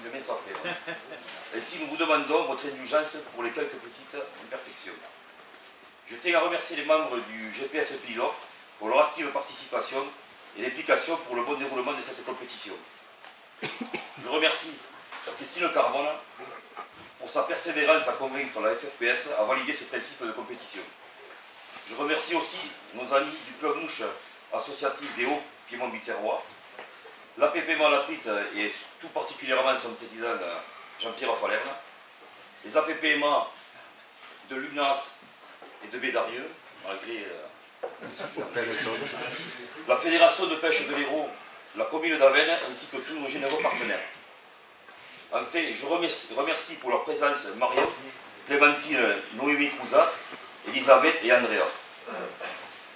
fait bien ça faire. Ainsi, nous vous demandons votre indulgence pour les quelques petites imperfections. Je tiens à remercier les membres du GPS Pilote pour leur active participation et l'implication pour le bon déroulement de cette compétition. Je remercie Christine Carbone pour sa persévérance à convaincre la FFPS à valider ce principe de compétition. Je remercie aussi nos amis du Club Mouche associatif des Hauts-Piémont-Biterrois, l'APPMA La Truite et tout particulièrement son président Jean-Pierre Falerne, les APPMA de Lunas et de Bédarieux, malgré la Fédération de pêche de l'Hérault, la commune d'Avesnes ainsi que tous nos généraux partenaires. Enfin, je remercie pour leur présence Marion, Clémentine, Noémie Crouzat, Elisabeth et Andrea.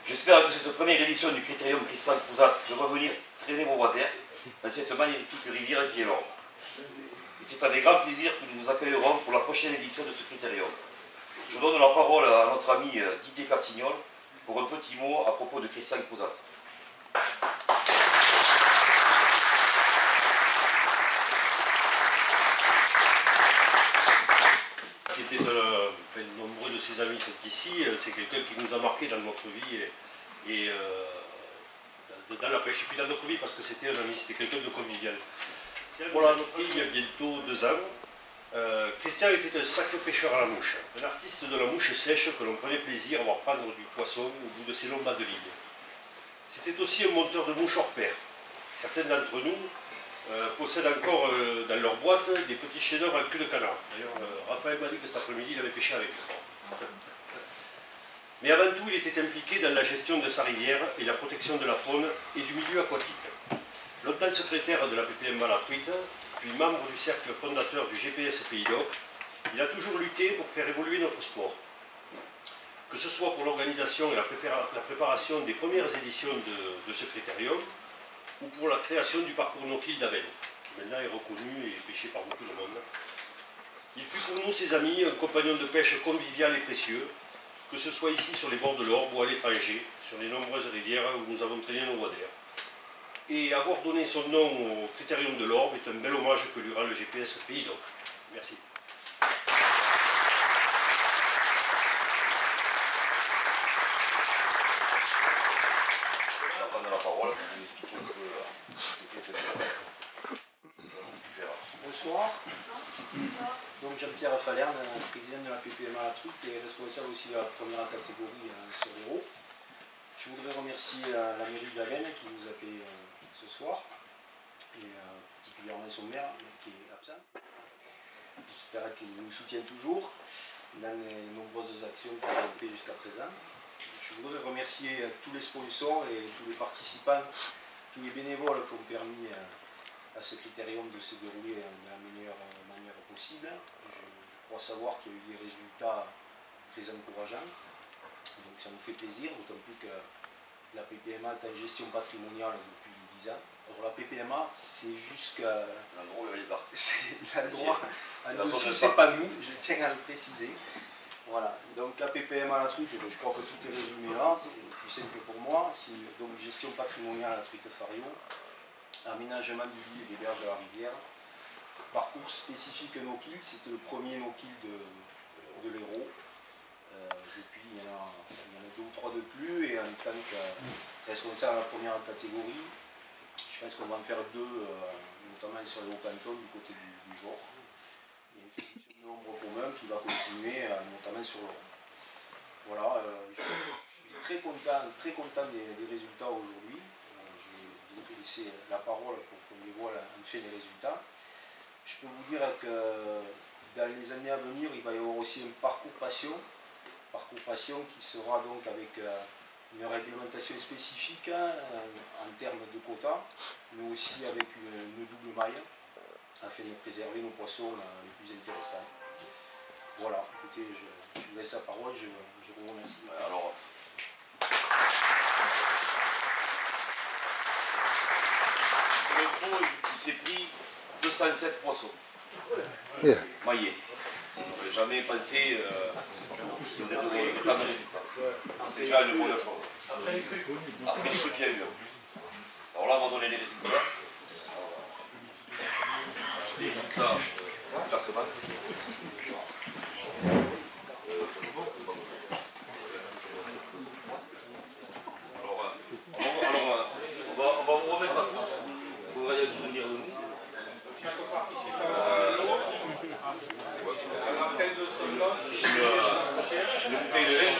J'espère que cette première édition du Critérium Christian Crouzat de revenir traîner vos water dans cette magnifique rivière qui est l'Orne. Et c'est avec grand plaisir que nous nous accueillerons pour la prochaine édition de ce Critérium. Je donne la parole à notre ami Didier Cassignol pour un petit mot à propos de Christian Crouzat. Qui était nombreux de ses amis sont ici, c'est quelqu'un qui nous a marqué dans notre vie et dans la pêche et puis dans notre vie parce que c'était un ami, c'était quelqu'un de convivial. Voilà, notre il y a bientôt 2 ans. Christian était un sacré pêcheur à la mouche, un artiste de la mouche sèche que l'on prenait plaisir à voir prendre du poisson au bout de ses longs bas de ligne. C'était aussi un monteur de mouches hors pair. Certains d'entre nous possèdent encore dans leur boîte des petits chaîneurs à queue de canard. D'ailleurs, Raphaël m'a dit que cet après-midi il avait pêché avec. Mais avant tout, il était impliqué dans la gestion de sa rivière et la protection de la faune et du milieu aquatique. Longtemps secrétaire de la PPMA La Truite, puis membre du cercle fondateur du GPS Pays d'Oc, il a toujours lutté pour faire évoluer notre sport. Que ce soit pour l'organisation et la préparation des premières éditions de ce critérium, ou pour la création du parcours no-kill d'Avesnes, qui maintenant est reconnu et pêché par beaucoup de monde. Il fut pour nous, ses amis, un compagnon de pêche convivial et précieux, que ce soit ici sur les bords de l'Orbe ou à l'étranger, sur les nombreuses rivières où nous avons traîné nos waders. Et avoir donné son nom au Critérium de l'Orbe est un bel hommage que lui rend le GPS Pays d'Oc. Merci. Bonsoir. Donc Jean-Pierre Falerne, président de la PPMA La Truite et responsable aussi de la première catégorie sur l'Hérault. Je voudrais remercier la mairie d'Avesnes qui nous accueille ce soir, et particulièrement son maire qui est absent. J'espère qu'il nous soutient toujours dans les nombreuses actions qu'on a fait jusqu'à présent. Je voudrais remercier tous les sponsors et tous les participants, tous les bénévoles qui ont permis à ce critérium de se dérouler de la meilleure manière possible. Je crois savoir qu'il y a eu des résultats très encourageants, donc ça nous fait plaisir, d'autant plus que la PPMA est en gestion patrimoniale depuis 10 ans. Alors la PPMA, c'est jusqu'à l'endroit où les arcs. L'endroit en dessous, c'est pas nous, je tiens à le préciser. Voilà, donc la PPMA La Truite, je crois que tout est résumé là, c'est plus simple pour moi. C'est donc gestion patrimoniale La Truite Fario, aménagement du lit et des berges à la rivière, parcours spécifique no-kill, c'était le premier no-kill de l'Hérault. Depuis, il y en a 2 ou 3 de plus, et en tant que responsable de la première catégorie, je pense qu'on va en faire 2, notamment sur les hauts-cantons du côté du Jord. Il y a une question de nombre commun qui va continuer, notamment sur l'Orne. Voilà, je suis très content des résultats aujourd'hui. Je vais vous laisser la parole pour qu'on dévoile enfin les résultats. Je peux vous dire que dans les années à venir, il va y avoir aussi un parcours passion qui sera donc avec une réglementation spécifique en termes de quotas, mais aussi avec une double maille afin de préserver nos poissons les plus intéressants. Voilà, écoutez, je vous laisse la parole, je vous remercie. Alors, il s'est pris 207 poissons maillés. On n'aurait jamais pensé qu'il y aurait autant de résultats. C'est déjà une bonne chose. Après les crues qu'il y a eu. Alors là, on va donner les résultats. classement. On va vous remettre à tous. Vous allez vous souvenir de nous. Une bouteille de vin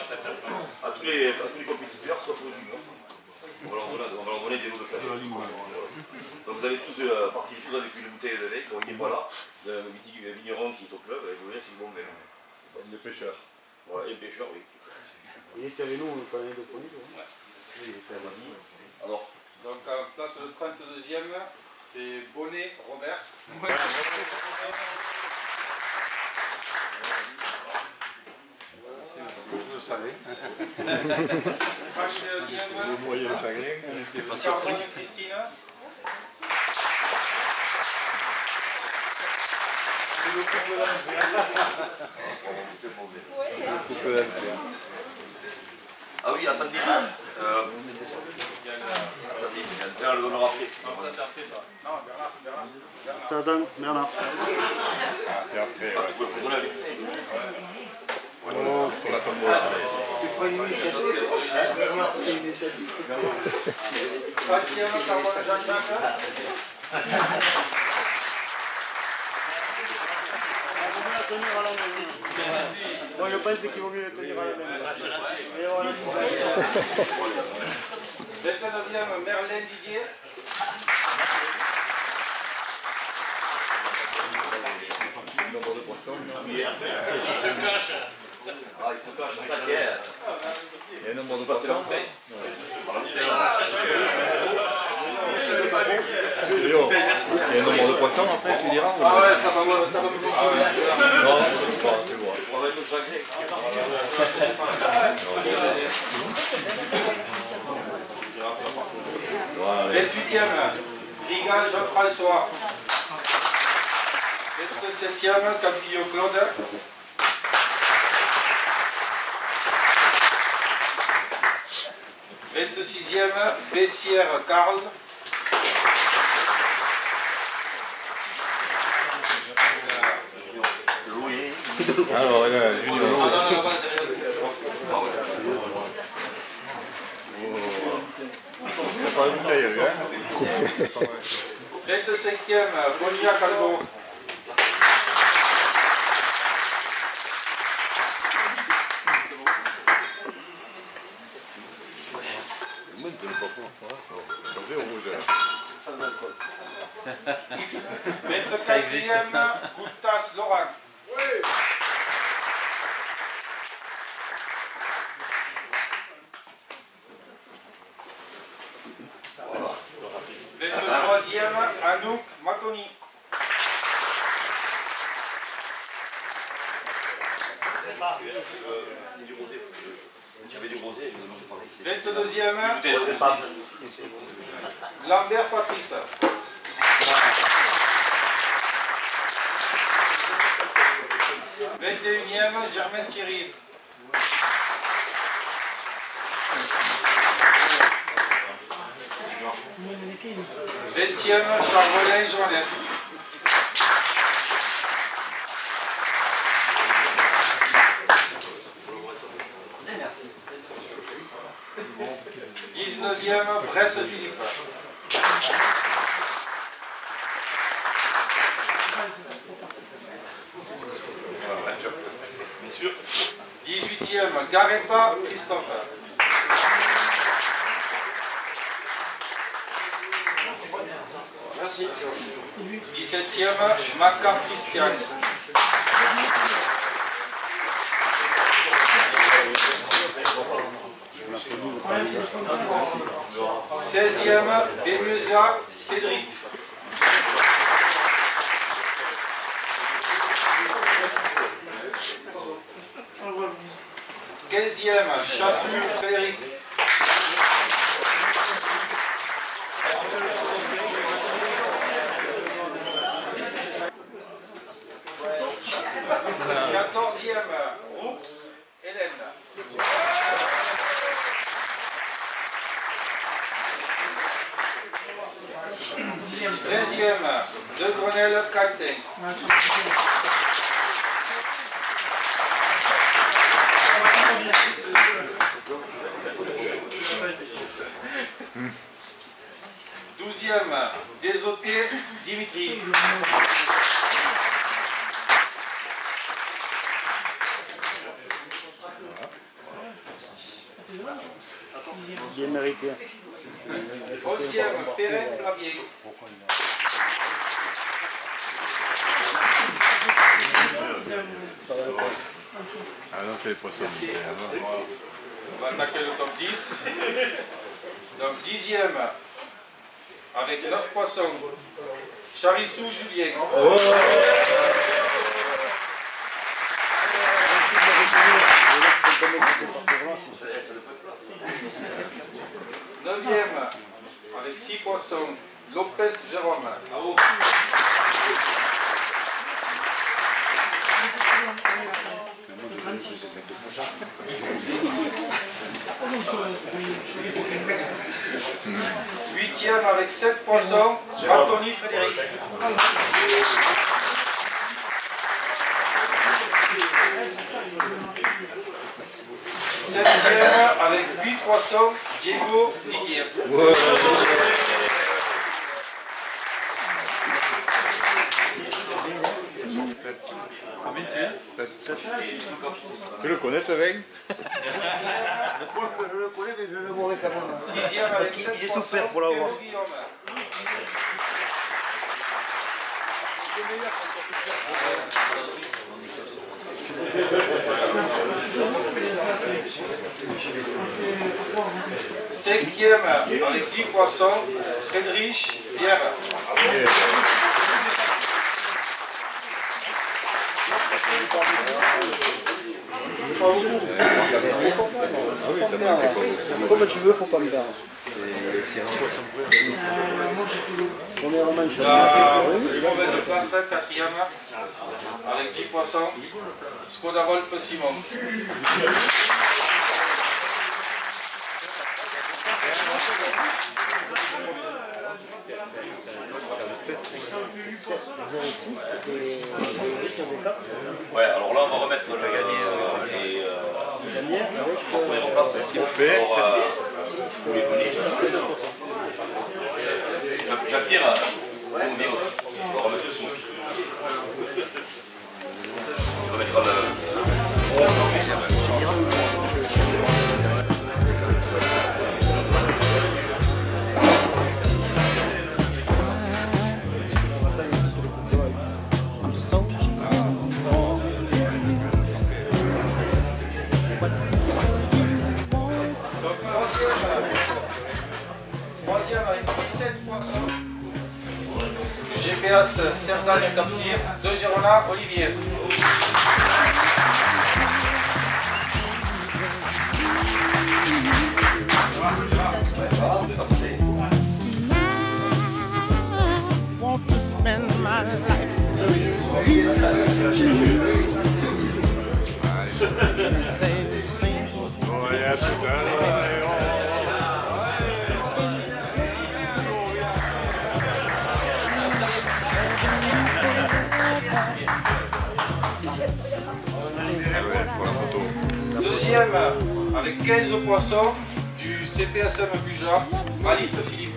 à tous les compétiteurs, sauf aux juniors. On va leur donner des lots de café. Donc vous allez tous partir tous avec une bouteille de vin. Donc il n'est pas là. Il y a un vigneron qui est au club. Avec le vin, c'est du bon vin. Des pêcheurs. Voilà, et un pêcheur, oui. Il était avec nous quand il est de Pony. Alors, Donc en place de 32e, c'est Bonnet Robert. Vous le savez. 31e, Moyen chagrin. Cardone Christine. C'est le couple ah oui, attendez. Attendez, on le donnera après. Non, ça c'est après ça. Non, Bernard. Attends, Bernard. Ah, c'est après, ouais. Vous pouvez donner la bouteille. Oh, pour la tombola. Tu prends une initiative. Bernard, tu fais une initiative. 30e, Carbone Jean-Jacques. Tenir à la main. Moi je pense qu'il vaut mieux le tenir à la main. Et voilà, c'est ça. 29e, Merlin Didier. Nombre de poissons. Ah, il se cache, taquet. Il y a un nombre de poissons. Il y a un nombre de poissons après, tu diras. Ah ouais, ça va me décider. Non, je crois, tu vois. On va être au Jacquet. 28e, Rigal Jean-François. 27e, Campillo Claude. 26e, Bessière Karl. 26e. Alors, il y a Junior. Il n'y a pas de bouteille, hein. 25e, Bonia Calvo. 24e, Goutas Laurent. 23e, Anouk Matoni. C'est du rosé. J'avais du rosé, je vous demande pareil. 22e, Lambert Patrice. 21e, Germaine Thierry. 20e, Charles-Rolin Joannès. 19e, Bresse Philippe. 18e, Garepa Christophe. 17e, Macar Christian. 16e, Bemusa Cédric. 15e, Chaput Frédéric. 14e, Roux Hélène. 13e, De Grenelle Caltin. Douzième, Desoté Dimitri. Bien mérité. Onzième, Perrin Flavien. Ah non, c'est les poissons. On va attaquer le top 10. Donc 10e, avec 9 poissons, Charissou Julien. Oh. 9e, avec 6 poissons, Lopez Jérôme. Oh. 8e avec 7 poissons, Anthony Frédéric. 7e avec 8 poissons, Diego Didier. Tu le connais ce vin? Je le connais, mais je le boirai quand même. 6e avec 7 J'ai poissons, souffert pour l'avoir. Guillaume. 5e avec 10 poissons, Friedrich Pierre. 6e, comme tu veux, faut pas me perdre. Premièrement, je Une mauvaise place, 4e, avec 10 poissons, Skoda Volpe Simon. 06 et Ouais, alors là, on va remettre les Daniel avec Jean-Pierre, on vient aussi. On va remettre le son. On va mettre Troisième avec 17 poissons. GPS Cerdagne Capsir, de Girona, Olivier. Want to spend my life. Deuxième avec 15 poissons du CPSM Buja, Malit Philippe.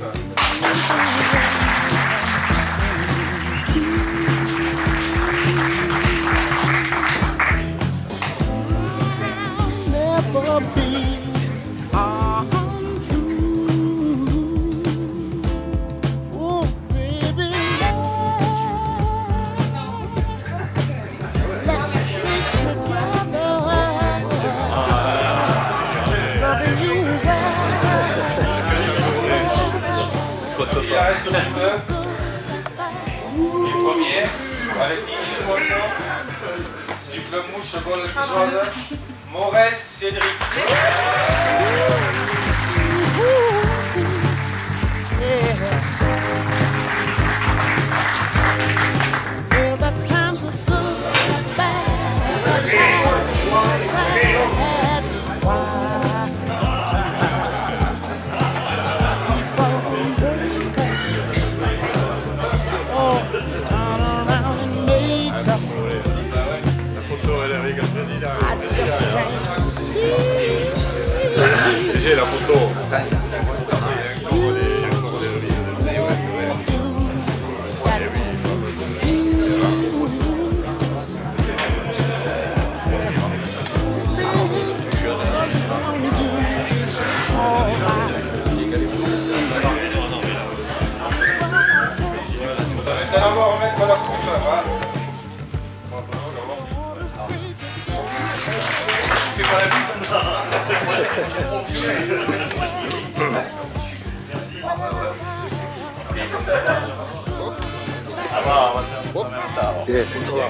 Never be oh, baby, let's stick together. Loving you Il en reste plus peu. Du premier avec 18 poissons du club mouche Bol Pichoise, Morel Cédric. well, the times are good and bad. That's why. Oh, 예, 본토라.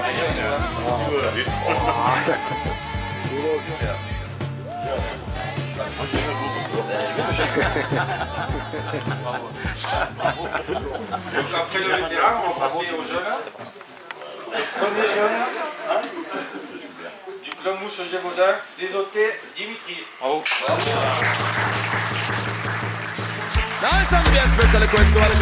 Donc après le vétéran, on va passer au jeune. Le premier jeune du club mouche Gévaudan, Desoté Dimitri. Bravo. Now some be a special request to all the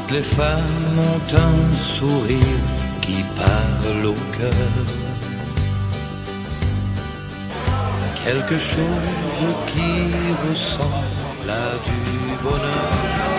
Toutes les femmes ont un sourire qui parle au cœur. Quelque chose qui ressemble à du bonheur.